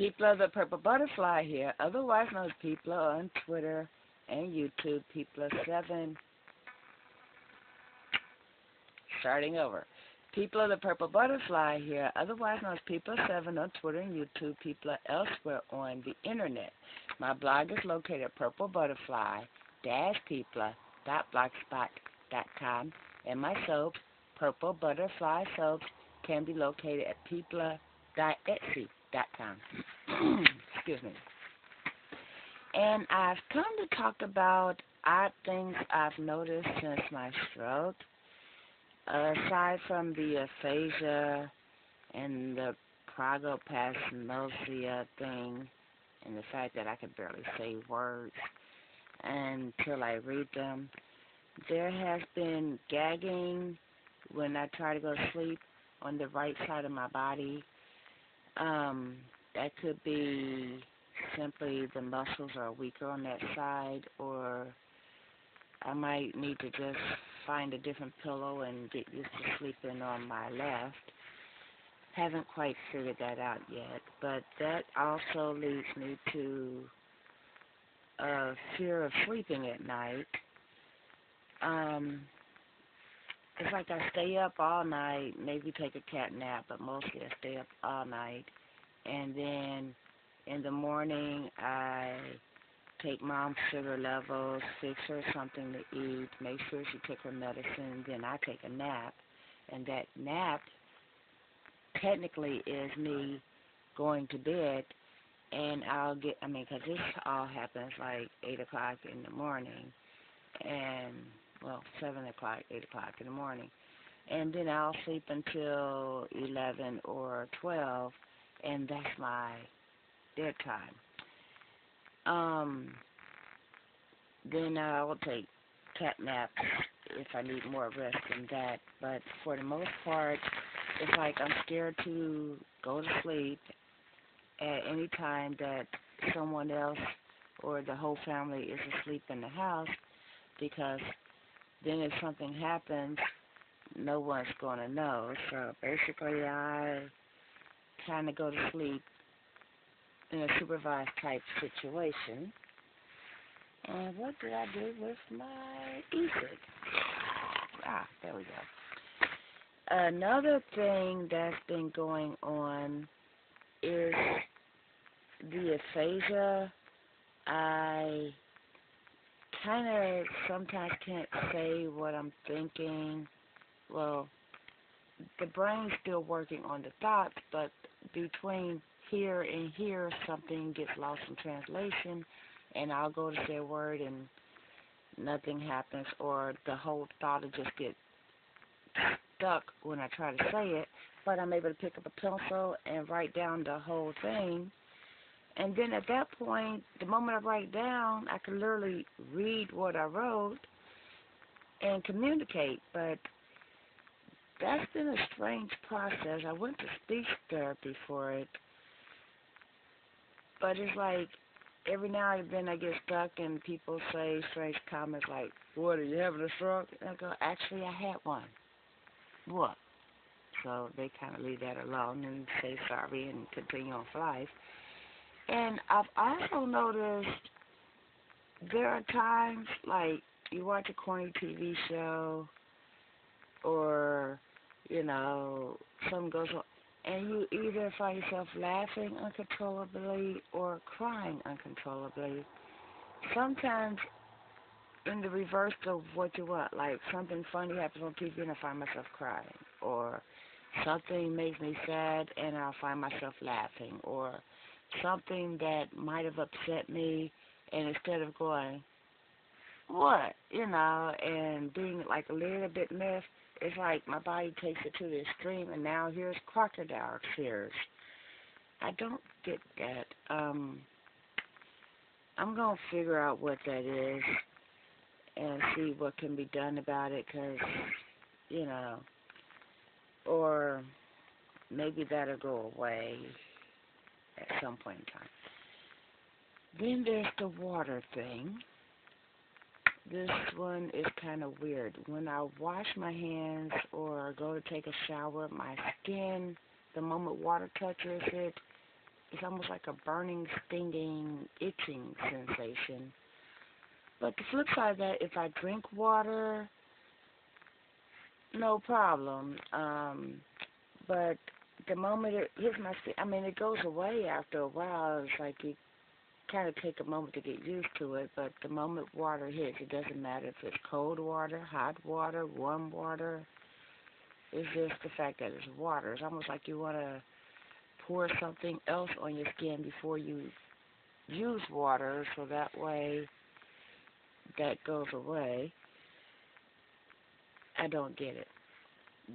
People of the Purple Butterfly here, otherwise known as People on Twitter and YouTube. People of 7, starting over. People of the Purple Butterfly here, otherwise known as People of 7 on Twitter and YouTube. People elsewhere on the internet. My blog is located at purplebutterfly-people.blogspot.com, and my soaps, Purple Butterfly Soaps, can be located at people.etsy.com. Excuse me. And I've come to talk about odd things I've noticed since my stroke. Aside from the aphasia and the progopasnosia thing, and the fact that I could barely say words until I read them, there has been gagging when I try to go to sleep on the right side of my body. That could be simply the muscles are weaker on that side, or I might need to just find a different pillow and get used to sleeping on my left. Haven't quite figured that out yet, but that also leads me to fear of sleeping at night. It's like I stay up all night, maybe take a cat nap, but mostly I stay up all night. And then in the morning, I take mom's sugar levels, fix her something to eat, make sure she took her medicine, then I take a nap. And that nap technically is me going to bed, and because this all happens like 8 o'clock in the morning, and, 7 o'clock, 8 o'clock in the morning. And then I'll sleep until 11 or 12, and that's my bedtime. Then I will take cat naps if I need more rest than that. But for the most part, it's like I'm scared to go to sleep at any time that someone else or the whole family is asleep in the house, because then if something happens, no one's going to know. So basically I kind of go to sleep in a supervised type situation. And what did I do with my e-cig? There we go. Another thing that's been going on is the aphasia. I kind of sometimes can't say what I'm thinking. Well, the brain's still working on the thoughts, but between here and here, something gets lost in translation, and I'll go to say a word and nothing happens, or the whole thought will just get stuck when I try to say it, but I'm able to pick up a pencil and write down the whole thing. And then at that point, the moment I write down, I can literally read what I wrote and communicate. But that's been a strange process. I went to speech therapy for it, but it's like every now and then I get stuck and people say strange comments like, "What, are you having a stroke?" And I go, "Actually, I had one." "What?" So they kind of leave that alone and say sorry and continue on for life. And I've also noticed there are times, like, you watch a corny TV show or, something goes on, and you either find yourself laughing uncontrollably or crying uncontrollably. Sometimes in the reverse of what you want, like something funny happens on TV and I find myself crying, or something makes me sad and I'll find myself laughing, or something that might have upset me, and instead of going, "What?" and being like a little bit miffed, it's like my body takes it to the extreme, and now here's crocodile tears. I don't get that. I'm going to figure out what that is and see what can be done about it, because, or maybe that'll go away at some point in time. Then there's the water thing. This one is kind of weird. When I wash my hands or go to take a shower, my skin, the moment water touches it, it's almost like a burning, stinging, itching sensation. But the flip side of that, if I drink water, no problem. But the moment it hits my skin, I mean, it goes away after a while. It's like you kind of take a moment to get used to it. But the moment water hits, it doesn't matter if it's cold water, hot water, warm water. It's just the fact that it's water. It's almost like you want to pour something else on your skin before you use water, so that way that goes away. I don't get it.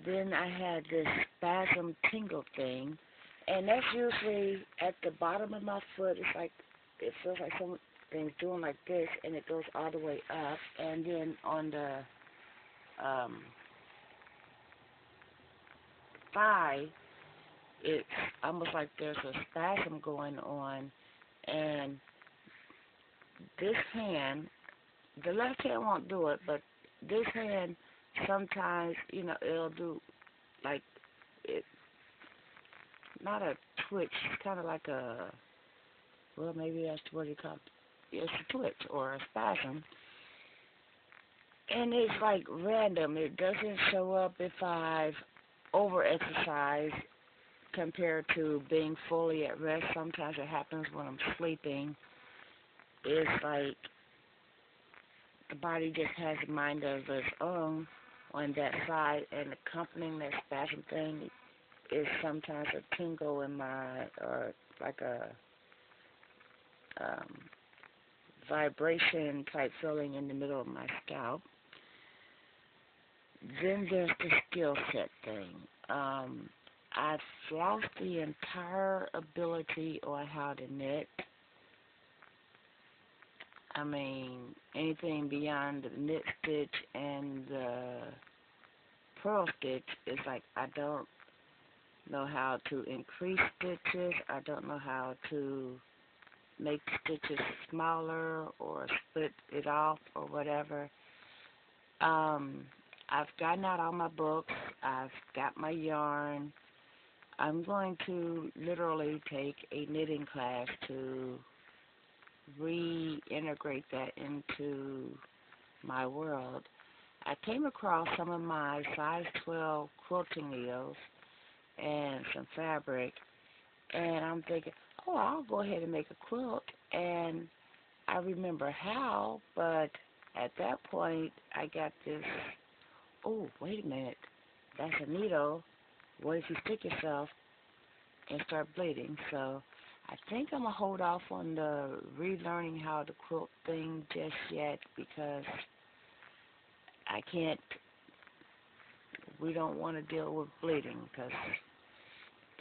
Then I had this spasm tingle thing, and that's usually at the bottom of my foot. It's like it feels like something's doing like this, and it goes all the way up, and then on the um, thigh, it's almost like there's a spasm going on, and this hand, the left hand won't do it, but this hand sometimes, it'll do like it, not a twitch, it's kind of like a, well, maybe that's what you call it. It's a twitch or a spasm. And it's like random. It doesn't show up if I've over-exercised compared to being fully at rest. Sometimes it happens when I'm sleeping. It's like the body just has a mind of its own on that side, and accompanying that spasm thing is sometimes a tingle in my, or like a um, vibration type feeling in the middle of my scalp. Then there's the skill set thing. I've lost the entire ability on how to knit. I mean, anything beyond the knit stitch and the pearl stitch is like I don't know how to increase stitches. I don't know how to make stitches smaller or split it off or whatever. I've gotten out all my books. I've got my yarn. I'm going to literally take a knitting class to reintegrate that into my world. I came across some of my size 12 quilting needles and some fabric, and I'm thinking, oh, I'll go ahead and make a quilt. And I remember how, but at that point, I got this, oh, wait a minute, that's a needle. What if you stick yourself and start bleeding? So I think I'm going to hold off on the relearning how to quilt thing just yet, because I can't, we don't want to deal with bleeding, because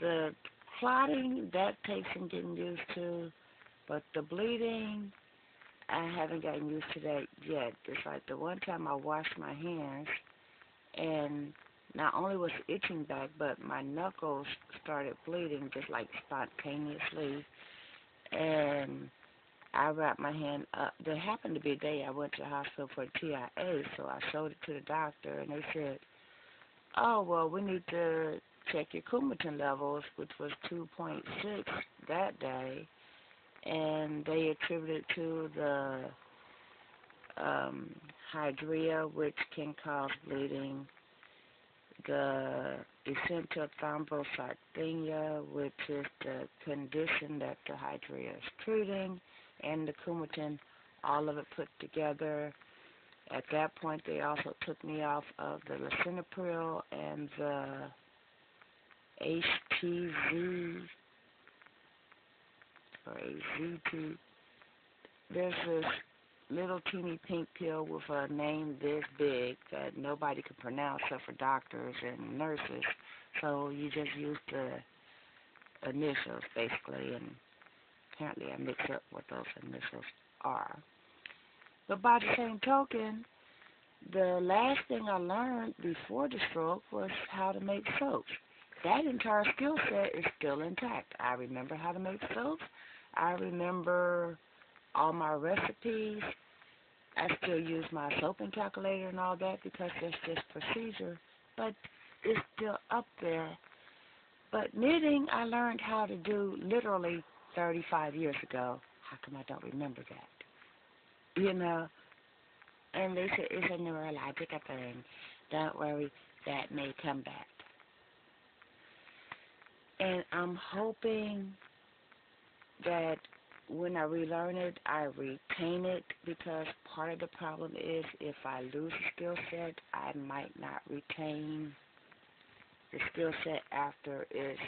the clotting, that takes some getting used to, but the bleeding, I haven't gotten used to that yet. It's like the one time I washed my hands, and not only was it itching back, but my knuckles started bleeding just like spontaneously, and I wrapped my hand up. There happened to be a day I went to the hospital for a TIA, so I showed it to the doctor, and they said, oh, well, we need to check your Coumadin levels, which was 2.6 that day, and they attributed to the hydria, which can cause bleeding, the essential thrombocythemia, which is the condition that the hydria is treating, and the Coumadin, all of it put together. At that point, they also took me off of the lisinopril and the HTZ, or AZT. There's this little teeny pink pill with a name this big that nobody could pronounce except for doctors and nurses. So you just use the initials, basically, and apparently I mix up what those initials are. But by the same token, the last thing I learned before the stroke was how to make soaps. That entire skill set is still intact. I remember how to make soaps. I remember all my recipes. I still use my soaping calculator and all that because that's just procedure. But it's still up there. But knitting, I learned how to do literally 35 years ago. How come I don't remember that? You know, and they said it's a neurological thing. Don't worry, that may come back. And I'm hoping that when I relearn it, I retain it because part of the problem is if I lose a skill set, I might not retain the skill set after it's,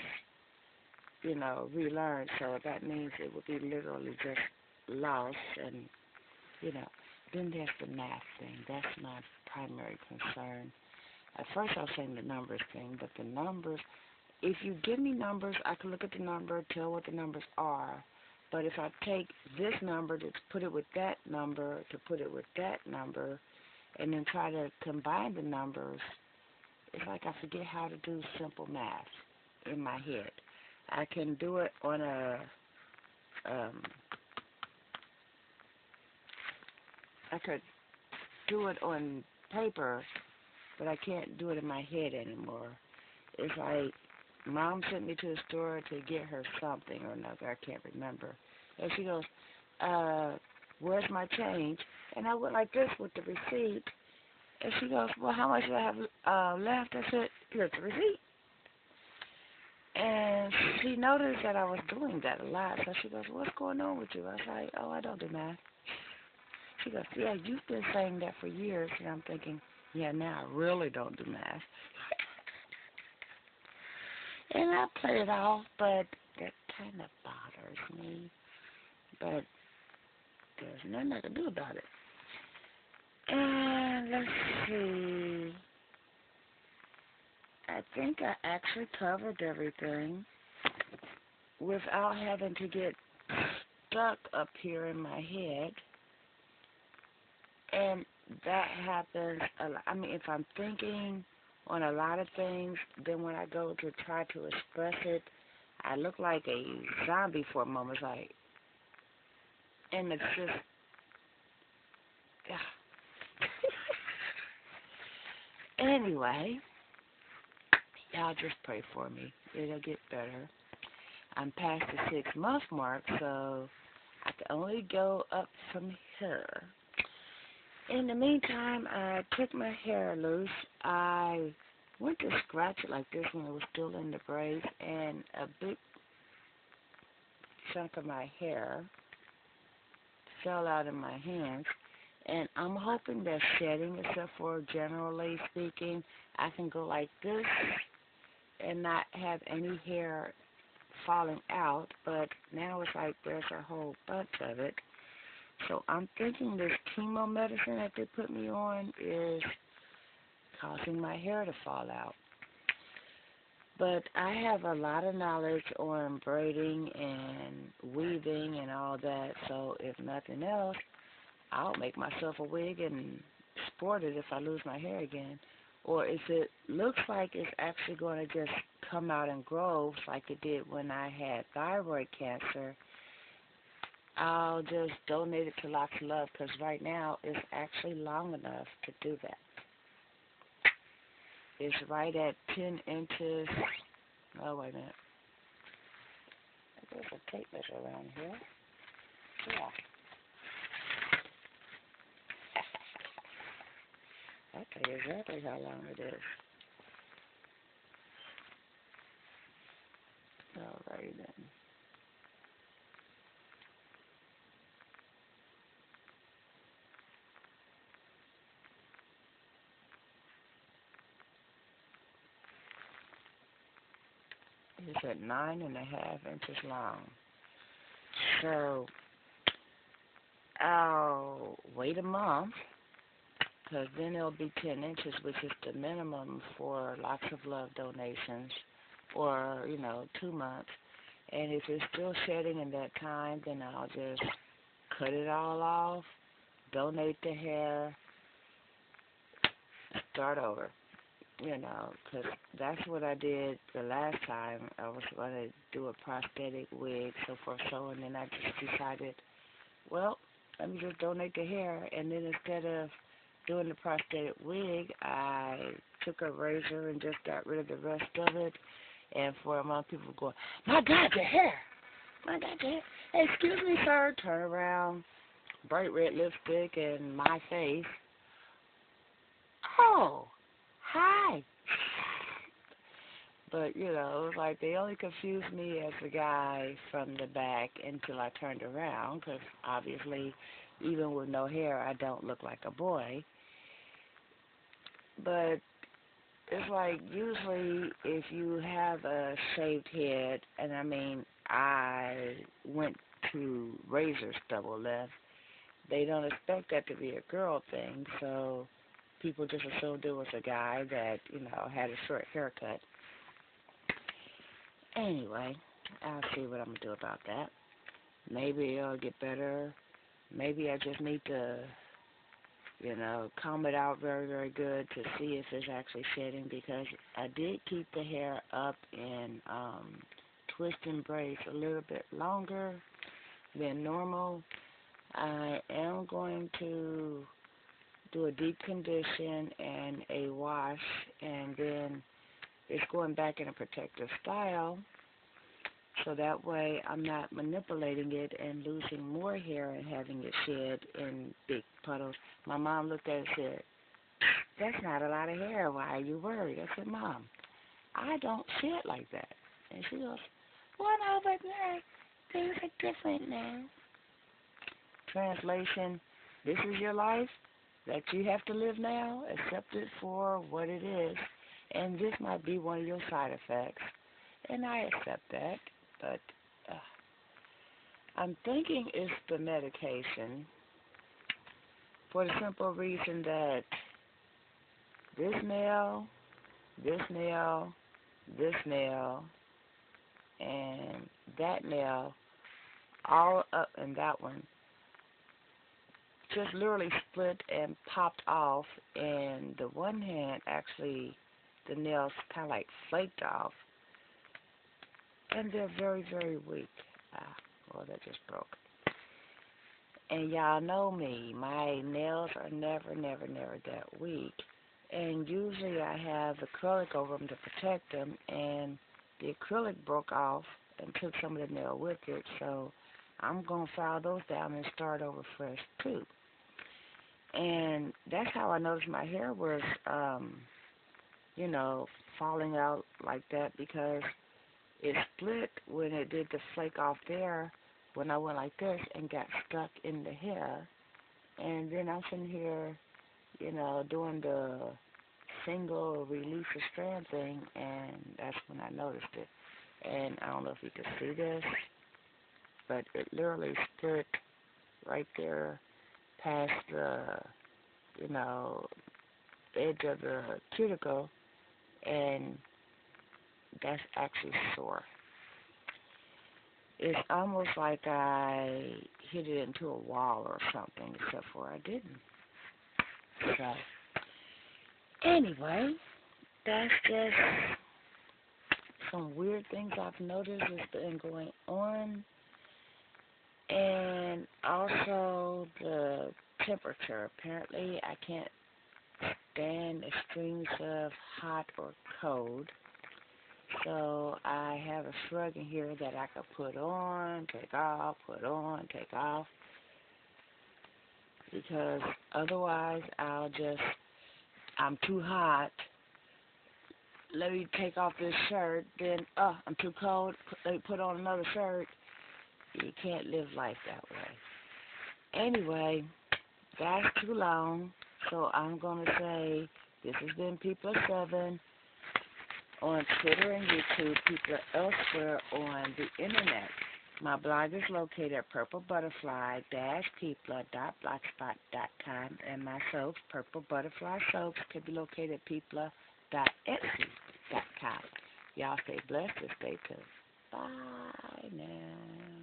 relearned. So that means it would be literally just lost. And, you know, then there's the math thing. That's my primary concern. At first I was saying the numbers thing, but the numbers, if you give me numbers, I can look at the number, tell what the numbers are. But if I take this number to put it with that number, to put it with that number, and then try to combine the numbers, it's like I forget how to do simple math in my head. I can do it on um, I could do it on paper, but I can't do it in my head anymore. It's like Mom sent me to the store to get her something or another. I can't remember. And she goes, where's my change? And I went like this with the receipt. And she goes, well, how much do I have left? I said, here's the receipt. And she noticed that I was doing that a lot. So she goes, what's going on with you? I was like, oh, I don't do math. She goes, yeah, you've been saying that for years. And I'm thinking, yeah, now I really don't do math. And I play it off, but that kind of bothers me. But there's nothing I can do about it. And let's see. I think I actually covered everything without having to get stuck up here in my head. And that happens a lot. I mean, if I'm thinking on a lot of things, then when I go to try to express it, I look like a zombie for a moment. It's like, and it's just, anyway, y'all just pray for me. It'll get better. I'm past the 6-month mark, so I can only go up from here. In the meantime, I took my hair loose. I went to scratch it like this when it was still in the braids, and a big chunk of my hair fell out of my hands. And I'm hoping that shedding, except for generally speaking, I can go like this and not have any hair falling out. But now it's like there's a whole bunch of it. So I'm thinking this chemo medicine that they put me on is causing my hair to fall out. But I have a lot of knowledge on braiding and weaving and all that, so if nothing else, I'll make myself a wig and sport it if I lose my hair again. Or if it looks like it's actually going to just come out in groves like it did when I had thyroid cancer, I'll just donate it to Lots of Love because right now it's actually long enough to do that. It's right at 10 inches. Oh, wait a minute. There's a tape measure around here. Yeah. I'll tell you exactly how long it is. Alrighty then. It's at 9.5 inches long. So I'll wait a month because then it'll be 10 inches, which is the minimum for Lots of Love donations, or, 2 months. And if it's still shedding in that time, then I'll just cut it all off, donate the hair, start over, because that's what I did the last time. I was going to do a prosthetic wig, so forth, so, and then I just decided, well, let me just donate the hair, and then instead of doing the prosthetic wig, I took a razor and just got rid of the rest of it, And for a month, people were going, my God, your hair. My God, your hair. Hey, excuse me, sir. Turn around. Bright red lipstick and my face. Oh, hi. But, you know, it was like they only confused me as the guy from the back until I turned around, because obviously, even with no hair, I don't look like a boy. But it's like usually if you have a shaved head, and I mean, I went to razor stubble left, they don't expect that to be a girl thing, so people just assumed it was a guy that, you know, had a short haircut. Anyway, I'll see what I'm going to do about that. Maybe it'll get better. Maybe I just need to, you know, comb it out very, very good to see if it's actually shedding, because I did keep the hair up and twist and brace a little bit longer than normal. I am going to do a deep condition and a wash, and then it's going back in a protective style, so that way I'm not manipulating it and losing more hair and having it shed in big puddles. My mom looked at it and said, that's not a lot of hair. Why are you worried? I said, Mom, I don't shed like that. And she goes, well, no, but now things are different now. Translation, this is your life that you have to live now. Accept it for what it is. And this might be one of your side effects. And I accept that. But I'm thinking it's the medication, for the simple reason that this nail, this nail, this nail, and that nail, all up and that one, just literally split and popped off, and the one hand actually, the nails kind of like flaked off, and they're very, very weak. Well, that just broke. And y'all know me, my nails are never, never, never that weak. And usually I have acrylic over them to protect them, and the acrylic broke off and took some of the nail with it, so I'm going to file those down and start over fresh too. And that's how I noticed my hair was, you know, falling out like that, because it split when it did the flake off there when I went like this and got stuck in the hair. And then I'm sitting here, you know, doing the single release of strand thing, and that's when I noticed it. And I don't know if you can see this, but it literally split right there past the, you know, edge of the cuticle, and that's actually sore. It's almost like I hit it into a wall or something, except for I didn't. So, anyway, that's just some weird things I've noticed has been going on. And also the temperature. Apparently I can't stand extremes of hot or cold. So I have a shrug in here that I could put on, take off, put on, take off. Because otherwise I'm too hot. Let me take off this shirt. Then, I'm too cold. Let me put on another shirt. You can't live life that way. Anyway, that's too long. So I'm going to say this has been People7 on Twitter and YouTube, People elsewhere on the internet. My blog is located at purplebutterfly-people.blogspot.com, and my soaps, Purple Butterfly Soaps, can be located at people.etsy.com. Y'all stay blessed and stay tuned. Bye now.